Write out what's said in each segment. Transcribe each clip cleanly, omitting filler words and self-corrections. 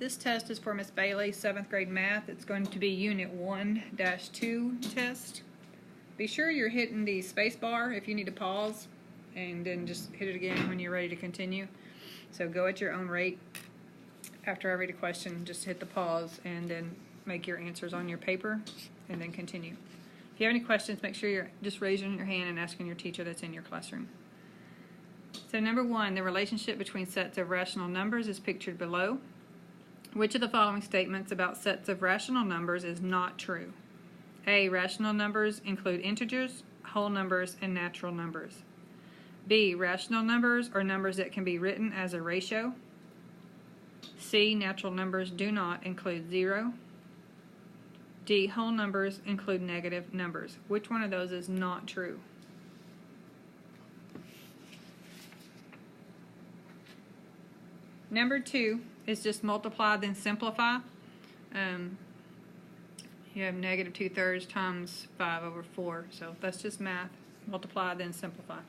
This test is for Miss Bailey, 7th grade math. It's going to be Unit 1-2 test. Be sure you're hitting the space bar if you need to pause, and then just hit it again when you're ready to continue. So go at your own rate. After I read a question, just hit the pause and then make your answers on your paper and then continue. If you have any questions, make sure you're just raising your hand and asking your teacher that's in your classroom. So number 1, the relationship between sets of rational numbers is pictured below. Which of the following statements about sets of rational numbers is not true? A. Rational numbers include integers, whole numbers, and natural numbers. B. Rational numbers are numbers that can be written as a ratio. C. Natural numbers do not include 0. D. Whole numbers include negative numbers. Which one of those is not true? Number 2 is just multiply then simplify. You have negative 2/3 times 5/4. So that's just math. Multiply then simplify.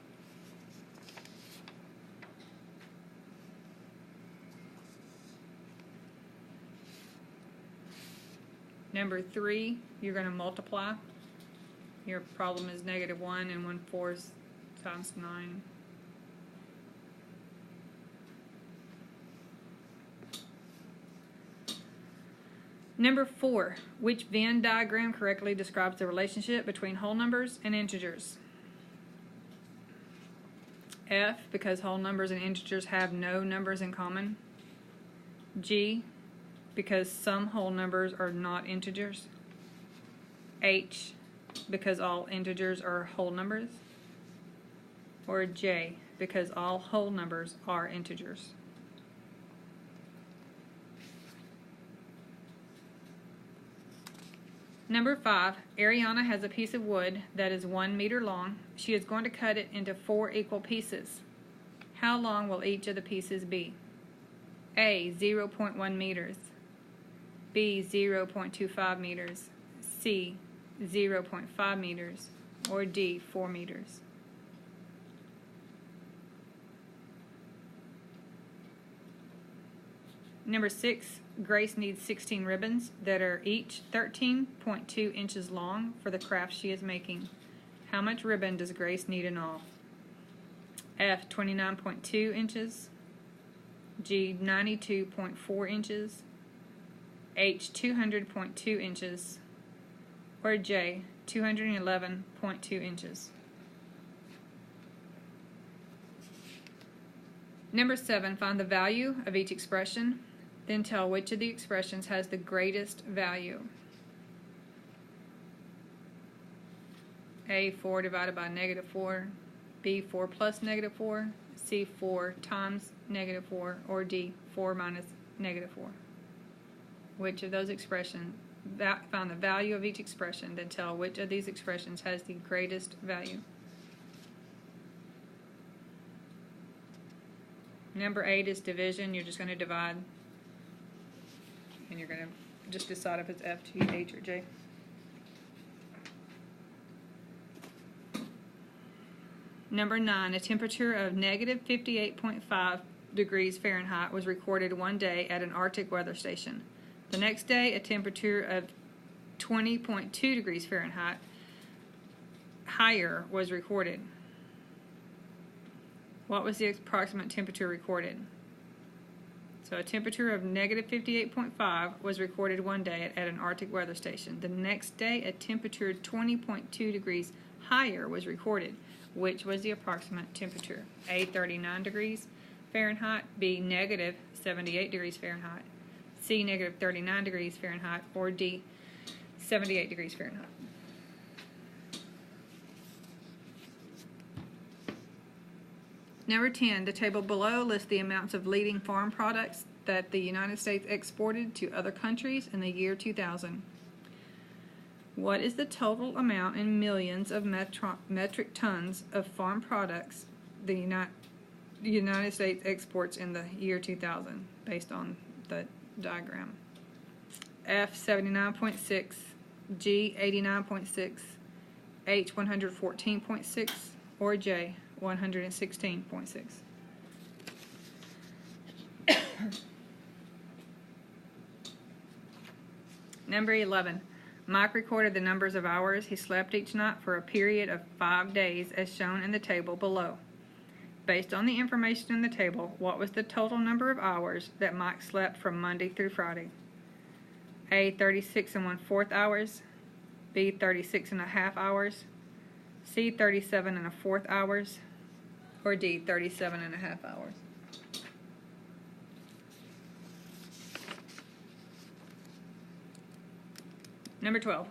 Number 3, you're going to multiply. Your problem is negative 1 and 1/4 times 9. Number 4, which Venn diagram correctly describes the relationship between whole numbers and integers? F, because whole numbers and integers have no numbers in common. G, because some whole numbers are not integers. H, because all integers are whole numbers. Or J, because all whole numbers are integers. Number 5, Ariana has a piece of wood that is 1 meter long. She is going to cut it into 4 equal pieces. How long will each of the pieces be? A. 0.1 meters. B. 0.25 meters. C. 0.5 meters. Or D. 4 meters. Number 6, Grace needs 16 ribbons that are each 13.2 inches long for the craft she is making. How much ribbon does Grace need in all? F. 29.2 inches. G. 92.4 inches. H. 200.2 inches. Or J. 211.2 inches. Number 7, find the value of each expression. Then tell which of the expressions has the greatest value. A. 4 divided by negative 4. B. 4 plus negative 4. C. 4 times negative 4. Or D. 4 minus negative 4. Which of those expressions, find the value of each expression, then tell which of these expressions has the greatest value. Number 8 is division. You're just going to divide. And you're going to just decide if it's F, G, H, or J. Number 9, a temperature of negative 58.5 degrees Fahrenheit was recorded one day at an Arctic weather station. The next day, a temperature of 20.2 degrees Fahrenheit higher was recorded. What was the approximate temperature recorded? So a temperature of negative 58.5 was recorded one day at an Arctic weather station. The next day, a temperature 20.2 degrees higher was recorded. Which was the approximate temperature? A. 39 degrees Fahrenheit. B. Negative 78 degrees Fahrenheit. C. Negative 39 degrees Fahrenheit. Or D. 78 degrees Fahrenheit. Number 10, the table below lists the amounts of leading farm products that the United States exported to other countries in the year 2000. What is the total amount in millions of metric tons of farm products the United States exports in the year 2000, based on the diagram? F. 79.6, G. 89.6, H. 114.6, or J. 116.6. Number 11. Mike recorded the numbers of hours he slept each night for a period of 5 days as shown in the table below. Based on the information in the table, what was the total number of hours that Mike slept from Monday through Friday? A. 36 1/4 hours. B. 36 1/2 hours. C. 37 1/4 hours. Or D. 37 1/2 hours. Number 12.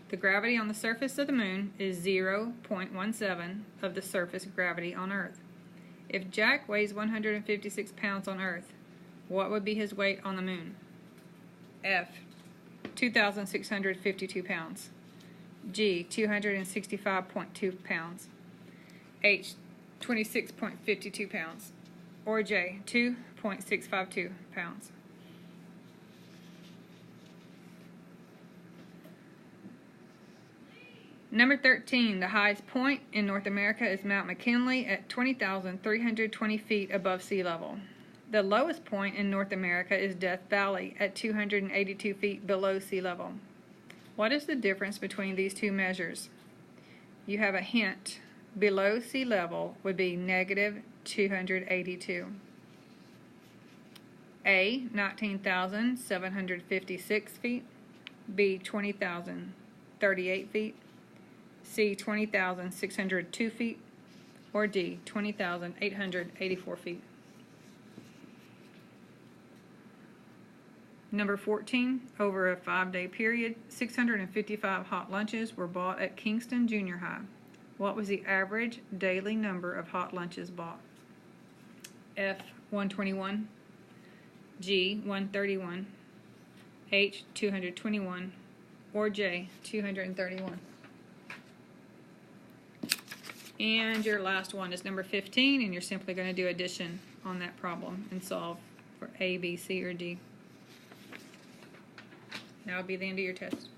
The gravity on the surface of the moon is 0.17 of the surface gravity on Earth. If Jack weighs 156 pounds on Earth, what would be his weight on the moon? F. 2,652 pounds. G. 265.2 pounds. H. 26.52 pounds. Or J. 2.652 pounds. Number 13, the highest point in North America is Mount McKinley at 20,320 feet above sea level. The lowest point in North America is Death Valley at 282 feet below sea level. What is the difference between these two measures? You have a hint. Below sea level would be negative 282. A, 19,756 feet. B, 20,038 feet. C, 20,602 feet, or D, 20,884 feet. Number 14, over a 5-day period, 655 hot lunches were bought at Kingston Junior High. What was the average daily number of hot lunches bought? F, 121, G, 131, H, 221, or J, 231. And your last one is number 15, and you're simply going to do addition on that problem and solve for A, B, C, or D. That will be the end of your test.